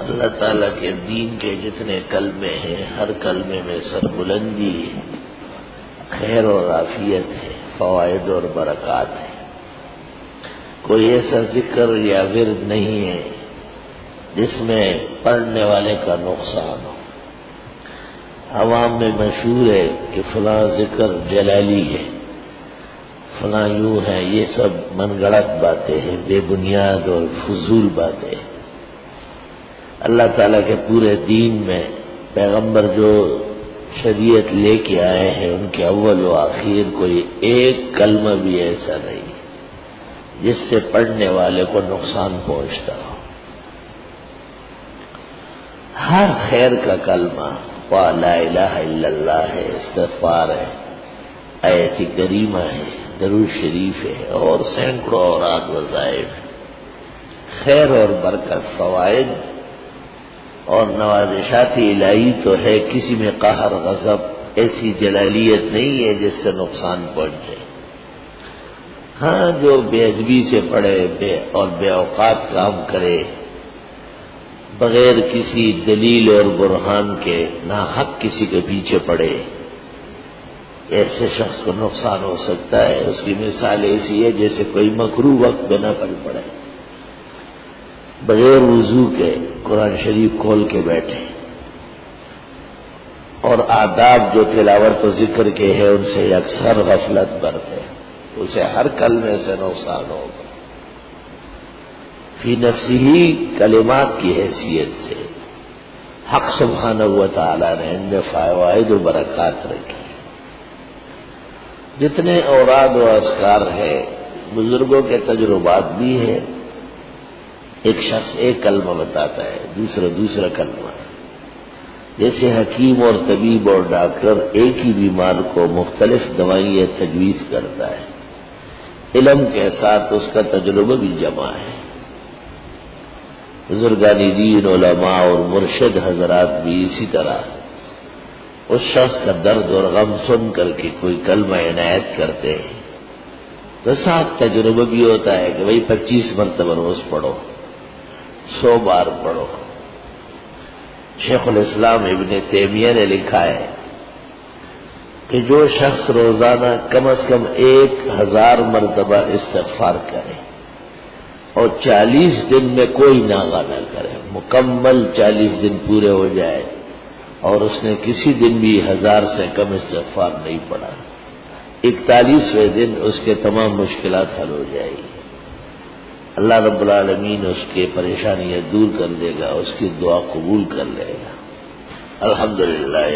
اللہ تعالیٰ کے دین کے جتنے کلمے ہیں ہر کلمے میں سربلندی ہے، خیر اور عافیت ہے، فوائد اور برکات ہے۔ کوئی ایسا ذکر یا ورد نہیں ہے جس میں پڑھنے والے کا نقصان ہو۔ عوام میں مشہور ہے کہ فلاں ذکر جلالی ہے، فلاں یوں ہے، یہ سب من گڑت باتیں ہیں، بے بنیاد اور فضول باتیں ہیں۔ اللہ تعالیٰ کے پورے دین میں پیغمبر جو شریعت لے کے آئے ہیں ان کے اول و آخر کوئی ایک کلمہ بھی ایسا نہیں جس سے پڑھنے والے کو نقصان پہنچتا ہو۔ ہر خیر کا کلمہ لا الہ الا اللہ ہے، استغفار ہے، آیت کریمہ ہے، درود شریف ہے اور سینکڑوں اوراد وظائف، خیر اور برکت، فوائد اور نوازشات الہی تو ہے، کسی میں قہر غضب ایسی جلالیت نہیں ہے جس سے نقصان پہنچے۔ ہاں جو بے ادبی سے پڑھے اور بے اوقات کام کرے، بغیر کسی دلیل اور برہان کے ناحق کسی کے پیچھے پڑے، ایسے شخص کو نقصان ہو سکتا ہے۔ اس کی مثال ایسی ہے جیسے کوئی مکروہ وقت بنا کر پڑے، بغیر وضو کے قرآن شریف کھول کے بیٹھے اور آداب جو تلاوت و ذکر کے ہیں ان سے اکثر غفلت برتے، اسے ہر کلمے سے نقصان ہوگا۔ فی نفسہ کلمات کی حیثیت سے حق سبحانہ و تعالی نے ان میں فوائد و برکات رکھی۔ جتنے اوراد و اذکار ہیں بزرگوں کے تجربات بھی ہیں، ایک شخص ایک کلمہ بتاتا ہے، دوسرا کلمہ، جیسے حکیم اور طبیب اور ڈاکٹر ایک ہی بیمار کو مختلف دوائیں تجویز کرتا ہے، علم کے ساتھ اس کا تجربہ بھی جمع ہے۔ بزرگان دین، علماء اور مرشد حضرات بھی اسی طرح اس شخص کا درد اور غم سن کر کے کوئی کلمہ عنایت کرتے ہیں تو ساتھ تجربہ بھی ہوتا ہے کہ بھئی 25 مرتبہ روز پڑھو، 100 بار پڑھو۔ شیخ الاسلام ابن تیمیہ نے لکھا ہے کہ جو شخص روزانہ کم از کم 1000 مرتبہ استغفار کرے اور 40 دن میں کوئی ناغہ نہ کرے، مکمل 40 دن پورے ہو جائے اور اس نے کسی دن بھی 1000 سے کم استغفار نہیں پڑھا، 41ویں دن اس کے تمام مشکلات حل ہو جائے گی۔ اللہ رب العالمین اس کے پریشانیاں دور کر دے گا، اس کی دعا قبول کر لے گا۔ الحمدللہ۔